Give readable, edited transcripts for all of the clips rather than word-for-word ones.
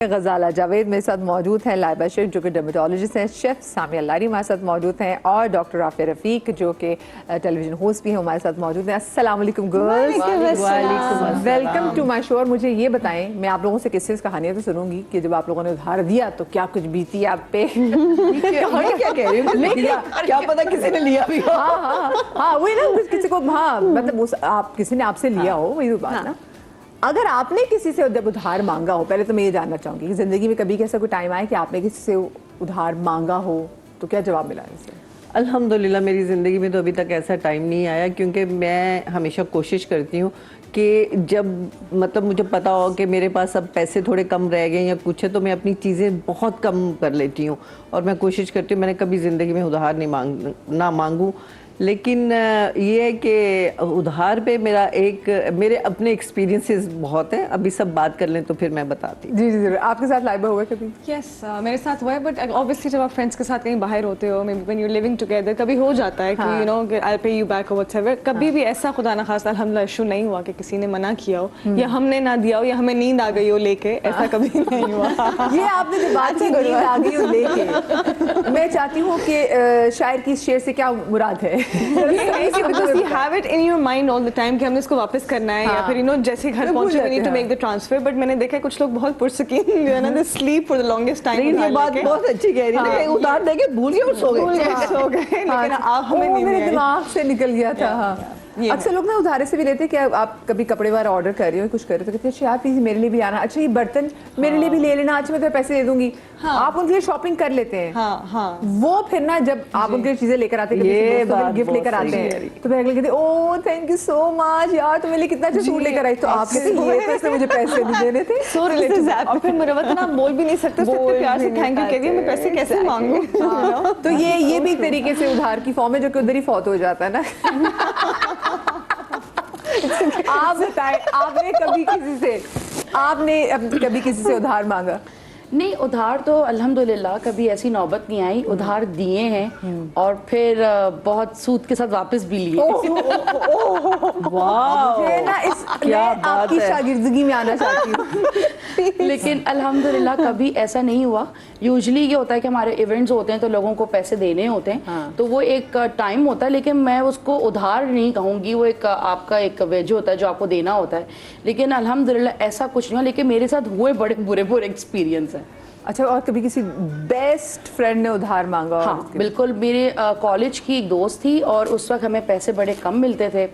غزالہ جاوید میرے ساتھ موجود ہیں، لائبہ شیخ جو کہ ڈرمیٹولوجسٹ ہیں، شیف سامیہ اللاری ہمارے ساتھ موجود ہیں، اور ڈاکٹر رافع رفیق جو کہ ٹیلی ویژن ہوسٹ بھی ہیں ہمارے ساتھ موجود ہیں۔ السلام علیکم گرلز، ویلکم ٹو مائی شو۔ اور مجھے یہ بتائیں، میں آپ لوگوں سے قصے کہانیاں تو سنوں گی کہ جب آپ لوگوں نے ادھار دیا تو کیا کچھ بیتی آپ پہ؟ کیا کہہ رہی ہوں، کیا پتا کسی نے لیا بھی ہو۔ ہاں وہی نا، کسی کو ہاں مطلب آپ کسی نے آپ سے لیا ہو، وہی بات نا۔ اگر آپ نے کسی سے جب ادھار مانگا ہو، پہلے تو میں یہ جاننا چاہوں گی کہ زندگی میں کبھی ایسا کوئی ٹائم آیا کہ آپ نے کسی سے ادھار مانگا ہو تو کیا جواب ملا اس سے؟ الحمدللہ میری زندگی میں تو ابھی تک ایسا ٹائم نہیں آیا، کیونکہ میں ہمیشہ کوشش کرتی ہوں کہ جب مطلب مجھے پتا ہو کہ میرے پاس اب پیسے تھوڑے کم رہ گئے یا کچھ ہے تو میں اپنی چیزیں بہت کم کر لیتی ہوں، اور میں کوشش کرتی ہوں میں نے کبھی زندگی میں ادھار نہ مانگوں۔ لیکن یہ ہے کہ ادھار پہ میرے اپنے ایکسپیرینسز بہت ہیں، ابھی سب بات کر لیں تو پھر میں بتاتی ہوں۔ جی جی ضرور۔ آپ کے ساتھ لائبہ ہوا کبھی؟ یس میرے ساتھ ہوا ہے، بٹ اوبیسلی جب آپ فرینڈس کے ساتھ کہیں باہر ہوتے ہو، may be when you living together, کبھی ہو جاتا ہے کہ you know I pay you back or whatever. کبھی بھی ایسا خدا نہ خواستہ الحمدللہ ایشو نہیں ہوا کہ کسی نے منع کیا ہو یا ہم نے نہ دیا ہو یا ہمیں نیند آ گئی ہو لے کے، ایسا کبھی نہیں ہوا۔ یہ آپ نے جو بات کی نیند آ گئی ہو لے کے، میں چاہتی ہوں کہ شاعر کی اس شعر سے کیا مراد ہے؟ Because you have it in your mind all the time کہ ہم نے اس کو واپس کرنا ہے یا پھر you know جیسے گھر پہنچے we need to make the transfer۔ But میں نے دیکھا کچھ لوگ بہت پرسکین جو ہے نا they sleep for the longest time۔ لیکن یہ بات بہت اچھی کہہ رہی ہے، ادھار دے کے بھول گئے اور سو گئے، لیکن آپ ہمیں نہیں میرے دماغ سے نکل گیا تھا۔ ہاں اکثر لوگ نا ادھارے سے بھی لیتے کہ آپ کبھی کپڑے وغیرہ آرڈر کر رہے ہو، کچھ کر رہے ہو تو کہتے ہیں اچھا آپ میرے لیے بھی آنا، اچھا یہ برتن میرے لیے بھی لے لینا، اچھا میں تمہیں پیسے دے دوں گی۔ آپ ان کے لیے شاپنگ کر لیتے ہیں، وہ پھر نا جب آپ ان کے لیے چیزیں لے کر آتے ہیں، گفٹ لے کر آتے ہیں تو پھر اگلے کہتے ہیں او تھینک یو سو مچ یار تم میرے لیے کتنا اچھا سوٹ لے کر آئی، تو آپ کہتے ہیں یہ تو اس نے مجھے پیسے نہیں دینے تھے۔ سو ریلیٹڈ، اور پھر میرے وقت نا بول بھی نہیں سکتے، اتنے پیار سے تھینک یو کہہ دیا، میں پیسے کیسے مانگوں؟ تو یہ بھی ایک طریقے سے ادھار کی فارم ہے جو کہ ادھر ہی فوت ہو جاتا ہے نا۔ آپ بتائیں، آپ نے کبھی کسی سے ادھار مانگا؟ نہیں، ادھار تو الحمدللہ کبھی ایسی نوبت نہیں آئی، ادھار دیے ہیں اور پھر بہت سود کے ساتھ واپس بھی لیے۔ آپ کی شاگردگی میں آنا چاہتی ہوں، لیکن الحمدللہ کبھی ایسا نہیں ہوا۔ یوزلی یہ ہوتا ہے کہ ہمارے ایونٹس ہوتے ہیں تو لوگوں کو پیسے دینے ہوتے ہیں، تو وہ ایک ٹائم ہوتا ہے، لیکن میں اس کو ادھار نہیں کہوں گی، وہ ایک آپ کا ایک ویج ہوتا ہے جو آپ کو دینا ہوتا ہے۔ لیکن الحمدللہ ایسا کچھ نہیں ہوا، لیکن میرے ساتھ ہوئے بڑے برے ایکسپیرینس ہیں۔ اچھا، اور کبھی کسی بیسٹ فرینڈ نے ادھار مانگا؟ ہاں بالکل، میرے کالج کی ایک دوست تھی اور اس وقت ہمیں پیسے بڑے کم ملتے تھے،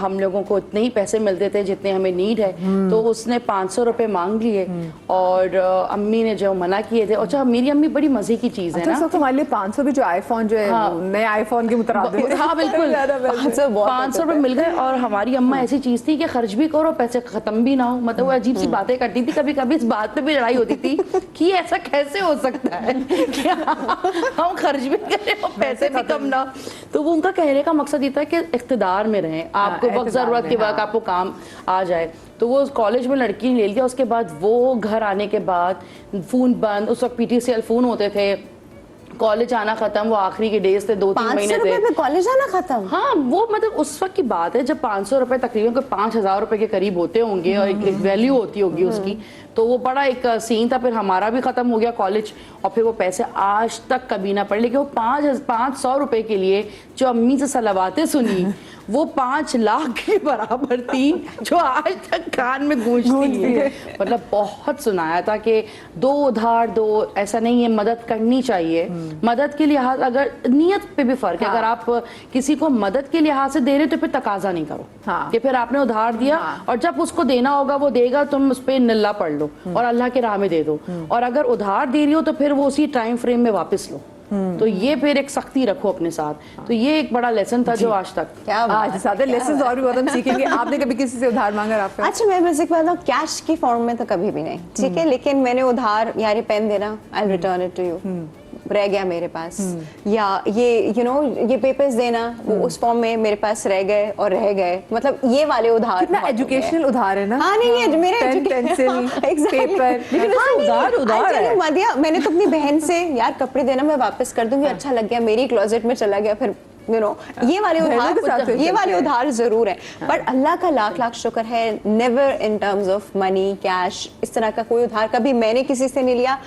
ہم لوگوں کو اتنے ہی پیسے ملتے تھے جتنے ہمیں نیڈ ہے، تو اس نے 500 روپے مانگ لیے اور امی نے جو منع کیے تھے۔ اچھا میری امی بڑی مزے کی چیز ہے نا، تمہارے لیے 500 بھی جو آئی فون جو ہے نئے آئی فون کے مترادف، ہاں بالکل 500 روپے مل گئے، اور ہماری اماں ایسی چیز تھی کہ خرچ بھی کرو پیسے ختم بھی نہ ہو، مطلب وہ عجیب سی باتیں کرتی تھی، کبھی کبھی اس بات پہ بھی لڑائی ہوتی تھی کہ ایسا کیسے ہو سکتا ہے کہ ہم خرچ بھی کریں اور پیسے بھی کم نہ۔ تو وہ ان کا کہنے کا مقصد یہ تھا کہ اقتدار میں رہیں، آپ کو وقت ضرورت کے وقت آپ کو کام آ جائے۔ تو وہ کالج میں لڑکی لے لیا، اس کے بعد وہ گھر آنے کے بعد فون بند، اس وقت PTCL فون ہوتے تھے، کالج آنا ختم، وہ آخری کے ڈیز تھے، 2-3 مہینے تھے کالج آنا ختم۔ ہاں وہ مطلب اس وقت کی بات ہے جب 500 روپے تقریباً کوئی 5000 روپے کے قریب ہوتے ہوں گے، اور ایک ویلیو ہوتی ہوگی اس کی، تو وہ بڑا ایک سین تھا۔ پھر ہمارا بھی ختم ہو گیا کالج، اور پھر وہ پیسے آج تک کبھی نہ پڑے، لیکن وہ 500 روپے کے لیے جو امی سے صلواتیں سنی وہ 5 لاکھ کے برابر تھی جو آج تک کان میں گونجتی ہے۔ مطلب بہت سنایا تھا کہ دو ادھار دو، ایسا نہیں ہے، مدد کرنی چاہیے۔ مدد کے لحاظ اگر نیت پہ بھی فرق ہے، اگر آپ کسی کو مدد کے لحاظ سے دے رہے تو پھر تقاضا نہیں کرو کہ پھر آپ نے ادھار دیا اور جب اس کو دینا ہوگا وہ دے گا، تم اس پہ نلہ پڑھ لو اور اللہ کے راہ میں دے دو، اور اگر ادھار دے رہی ہو تو پھر وہ اسی ٹائم فریم میں واپس لو۔ تو یہ پھر ایک سختی رکھو اپنے ساتھ، تو یہ ایک بڑا لیسن تھا جو آج تک سادہ لیسنز اور بھی بہت ہم سیکھیں گے۔ آپ نے کبھی کسی سے ادھار مانگا؟ آپ کا؟ اچھا میں بس ایک بات ہوں، کیش کی فارم میں تو کبھی بھی نہیں، ٹھیک ہے، لیکن میں نے ادھار یار یہ پین دینا، I will return it to you, رہ گیا میرے پاس، یا یہ یو نو یہ پیپرز دینا، وہ اس فارم میں میرے پاس رہ گئے اور رہ گئے، مطلب یہ والے ادھار کتنا ایجوکیشنل ادھار ہے نا۔ ہاں نہیں یہ میرے پین پینسل پیپر، ادھار میں نے تو اپنی بہن سے یار کپڑے دینا میں واپس کر دوں گی، اچھا لگ گیا میری کلوزٹ میں چلا گیا، پھر यू नो ये वाले बहनों के साथ उधार, तो ये वाले चलता है। उधार जरूर है, बट अल्लाह का लाख लाख शुक्र है, never in terms of money cash इस तरह का कोई उधार कभी मैंने किसी से नहीं लिया।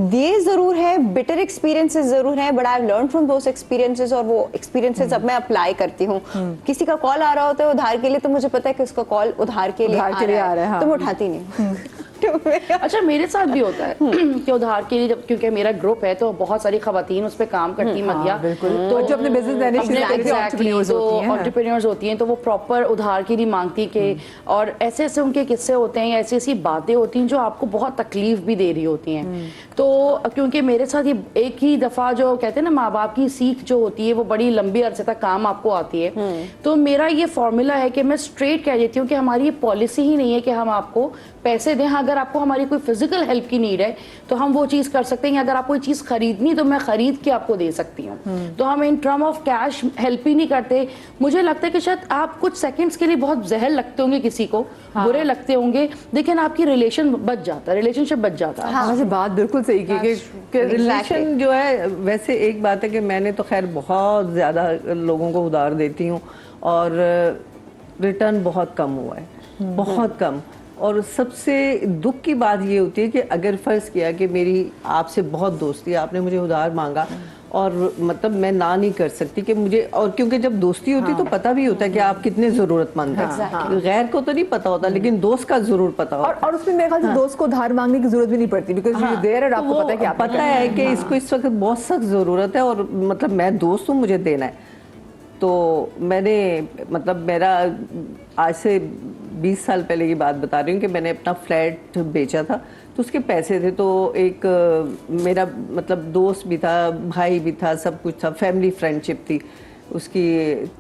ये जरूर है, बिटर एक्सपीरियंसेस जरूर है, but I learn from those experiences, और वो एक्सपीरियंसेस अब मैं अप्लाई करती हूँ। किसी का कॉल आ रहा होता है उधार के लिए, तो मुझे पता है कि उसका कॉल उधार के लिए आ रहा है, तो मैं उठाती नहीं। अच्छा मेरे साथ भी होता है कि उधार के लिए, जब क्योंकि मेरा ग्रुप है तो बहुत सारी खवातीन उस पर काम करती मदिया, बिल्कुल। और जो अपने business मैनेज करती हैं, entrepreneurs होती हैं, हाँ। एंटरप्रेन्योर्स होती हैं, तो वो प्रॉपर उधार के लिए मांगती के, और ऐसे ऐसे उनके किस्से होते हैं, ऐसी ऐसी बातें होती हैं जो आपको बहुत तकलीफ भी दे रही होती हैं। तो क्योंकि मेरे साथ ये एक ही दफ़ा जो कहते हैं ना, माँ बाप की सीख जो होती है वो बड़ी लंबी अरसे तक काम आपको आती है। तो मेरा ये फॉर्मूला है कि मैं स्ट्रेट कह देती हूँ कि हमारी ये पॉलिसी ही नहीं है कि हम आपको पैसे दें। हाँ, अगर आपको हमारी कोई फिजिकल हेल्प की नीड है तो हम वो चीज़ कर सकते हैं, अगर आपको कोई चीज़ खरीदनी तो मैं खरीद के आपको दे सकती हूँ। तो हम in term of cash help ही नहीं करते। मुझे लगता है कि शायद आप कुछ सेकंड्स के लिए बहुत जहर लगते होंगे किसी को, बुरे लगते होंगे, लेकिन आपकी रिलेशन बच जाता है, रिलेशनशिप बच जाता है। वैसे बात बिल्कुल सही की कि रिलेशन जो है, वैसे एक बात है कि मैंने तो खैर बहुत ज़्यादा लोगों को उधार देती हूँ और रिटर्न बहुत कम हुआ है, बहुत कम। और सबसे दुख की बात ये होती है कि अगर फ़र्ज़ किया कि मेरी आपसे बहुत दोस्ती है, आपने मुझे उधार मांगा और मतलब मैं ना नहीं कर सकती कि मुझे, और क्योंकि जब दोस्ती होती है तो पता भी होता है कि आप कितने ज़रूरतमंद हैं। गैर को तो नहीं पता होता, लेकिन दोस्त का ज़रूर पता होता है। और उसमें मेरे ख्याल से दोस्त को उधार मांगने की जरूरत भी नहीं पड़ती, बिकॉज़ यू देयर और आपको पता है कि आप पता है कि इसको इस वक्त बहुत सख्त ज़रूरत है, और मतलब मैं दोस्त हूँ, मुझे देना है। तो मैंने मतलब मेरा आज से 20 साल पहले की बात बता रही हूँ कि मैंने अपना फ्लैट बेचा था, तो उसके पैसे थे। तो एक मेरा मतलब दोस्त भी था, भाई भी था, सब कुछ था, फैमिली फ्रेंडशिप थी उसकी।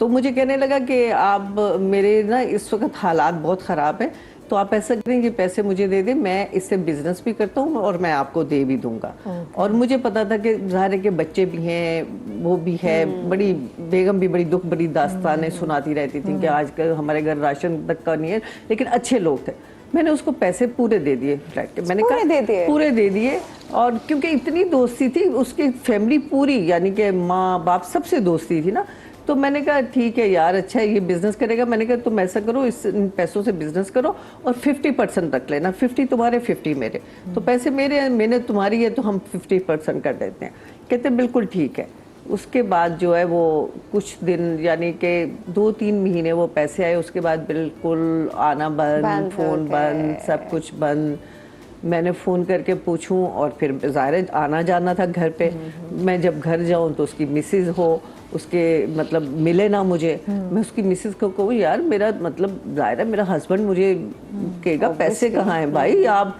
तो मुझे कहने लगा कि आप मेरे ना इस वक्त हालात बहुत ख़राब हैं, तो आप ऐसा करें कि पैसे मुझे दे दें, मैं इससे बिजनेस भी करता हूँ और मैं आपको दे भी दूंगा। और मुझे पता था कि ज़ाहिर है कि बच्चे भी हैं, वो भी है, बड़ी बेगम भी बड़ी दुख बड़ी दास्तानें सुनाती रहती थी कि आजकल हमारे घर राशन तक का नहीं है, लेकिन अच्छे लोग थे। मैंने उसको पैसे पूरे दे दिए फ्लैट के, मैंने पूरे दे दिए? पूरे दे दिए। और क्योंकि इतनी दोस्ती थी, उसकी फैमिली पूरी यानी कि माँ बाप सबसे दोस्ती थी ना, तो मैंने कहा ठीक है यार, अच्छा है ये बिजनेस करेगा। मैंने कहा तुम ऐसा करो, इन पैसों से बिजनेस करो और 50% रख लेना, 50 तुम्हारे 50 मेरे, तो पैसे मेरे, मैंने तुम्हारी है तो हम 50% कर देते हैं। कहते बिल्कुल ठीक है। उसके बाद जो है वो कुछ दिन यानी कि 2-3 महीने वो पैसे आए, उसके बाद बिल्कुल आना बंद, फ़ोन बंद, सब कुछ बंद। मैंने फ़ोन करके पूछूं, और फिर ज़ाहिर आना जाना था घर पे। मैं जब घर जाऊं तो उसकी मिसेज हो, उसके मतलब मिले ना मुझे, मैं उसकी मिसेज को कहूँ यार मेरा मतलब ज़ाहिर है मेरा हस्बैंड मुझे कहेगा पैसे कहाँ हैं भाई, आप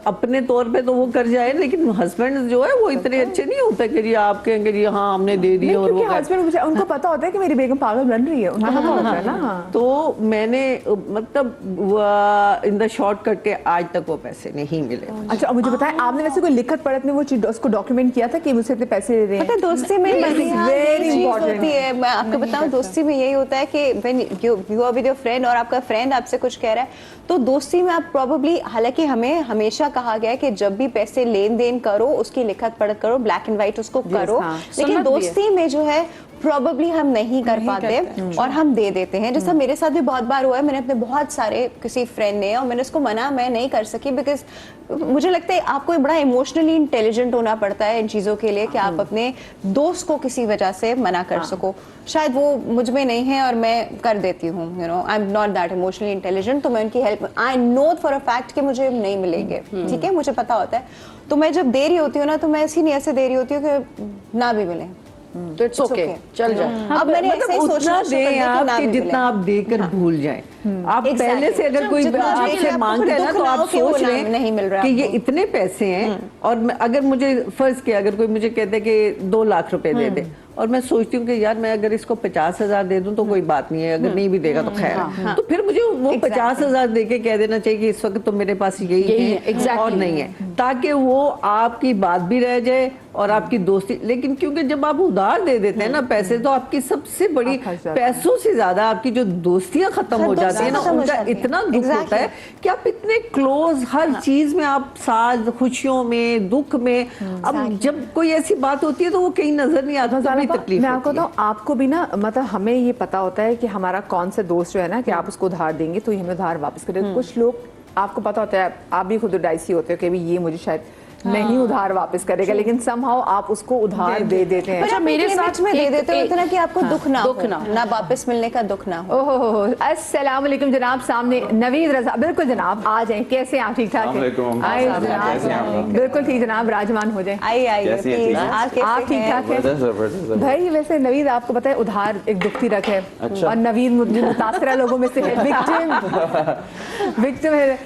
अपने तौर पे तो वो कर जाए, लेकिन हस्बैंड जो है वो इतने अच्छे नहीं होते कि जी आप कहेंगे जी हाँ हमने दे दिए। और वो हस्बैंड उनको पता होता है कि मेरी बेगम पागल बन रही है, उनको पता होता है ना। तो मैंने मतलब इन द शॉर्ट कट के आज तक वो पैसे नहीं मिले। अच्छा, मुझे बताएं आपने वैसे कोई लिखत पढ़त में वो चीज उसको डॉक्यूमेंट किया था कि मुझसे इतने पैसे दे रहे हैं? पता है दोस्ती में वेरी इंपॉर्टेंट होती है। मैं आपको बताऊं दोस्ती में यही होता है कि when you are with your friend और आपका फ्रेंड आपसे कुछ कह रहा है, तो दोस्ती में आप प्रॉब्ली, हालांकि हमें हमेशा कहा गया है कि जब भी पैसे लेन देन करो उसकी लिखत पढ़त करो, ब्लैक एंड व्हाइट उसको करो, लेकिन दोस्ती में जो है प्रॉब्ली हम नहीं कर पाते और हम दे देते हैं। जैसा मेरे साथ भी बहुत बार हुआ है, मैंने अपने बहुत सारे किसी फ्रेंड ने, और मैंने उसको मना मैं नहीं कर सकी, बिकॉज मुझे लगता है आपको बड़ा इमोशनली इंटेलिजेंट होना पड़ता है इन चीज़ों के लिए कि आप अपने दोस्त को किसी वजह से मना कर सको। शायद वो मुझ में नहीं है और मैं कर देती हूँ, you know I am not that emotionally intelligent, तो मैं उनकी help, I know for a fact कि मुझे नहीं मिलेंगे, ठीक है, मुझे पता होता है। तो मैं जब दे रही होती हूँ ना, तो मैं ऐसी नहीं ऐसे दे रही होती हूँ कि ना भी मिले, तो इट्स ओके, चल जाए। अब मैंने ऐसे ही मतलब सोचना उतना दें आप कि जितना आप देकर भूल जाएं। आप पहले से अगर कोई आपसे मांगते हैं ना, तो आप सोच लें नहीं मिल रहा कि ये इतने पैसे हैं, और अगर मुझे फर्ज किया अगर कोई मुझे कहते कि 2 लाख रुपए दे दे, और मैं सोचती हूँ कि यार मैं अगर इसको 50,000 दे दूं तो कोई बात नहीं है, अगर नहीं भी देगा तो खैर, तो फिर मुझे वो 50,000 दे के कह देना चाहिए कि इस वक्त तो मेरे पास यही है और नहीं है, ताकि वो आपकी बात भी रह जाए और आपकी दोस्ती। लेकिन क्योंकि जब आप उधार दे देते हैं ना पैसे, तो आपकी सबसे बड़ी, पैसों से ज्यादा आपकी जो दोस्तियां खत्म हो जाती है ना, उनका इतना दुख होता है कि आप इतने क्लोज, हर चीज में आप साथ, खुशियों में, दुख में। अब जब कोई ऐसी बात होती है तो वो कहीं नजर नहीं आता, बड़ी तकलीफ मैं आपको होती है। बताऊं, आपको भी ना मतलब हमें ये पता होता है कि हमारा कौन सा दोस्त जो है ना कि आप उसको उधार देंगे तो ये हमें उधार वापस करेगा। कुछ लोग आपको पता होता है, आप भी खुद डाइसी होते हो कि भी ये मुझे शायद नहीं उधार वापस करेगा, लेकिन समहाउ आप उसको उधार दे देते हैं। पर आप मेरे मेरे साथ साथ में दे एक- देते हो एक- इतना कि आपको दुख ना दुख हो, ना हो। ना वापस मिलने का दुख ना हो। ओहो अस्सलाम वालेकुम जनाब, सामने नवीद रजा। बिल्कुल जनाब, आ जाएं। कैसे हैं आप? ठीक ठाक हैं? अस्सलाम आए वालेकुम। जनाब। कैसे हैं आप? बिल्कुल ठीक जनाब, राजमान हो जाए। आइए आइए कैसी हैं? प्लीज, ठीक हैं? आप कैसे आप ठीक हैं? ठाक हैं? जबरदस्त भाई वैसे नवीद आपको पता है उधार एक दुखती रख है। अच्छा। और नवीद मुतासरा लोगों में से है, विक्टिम है।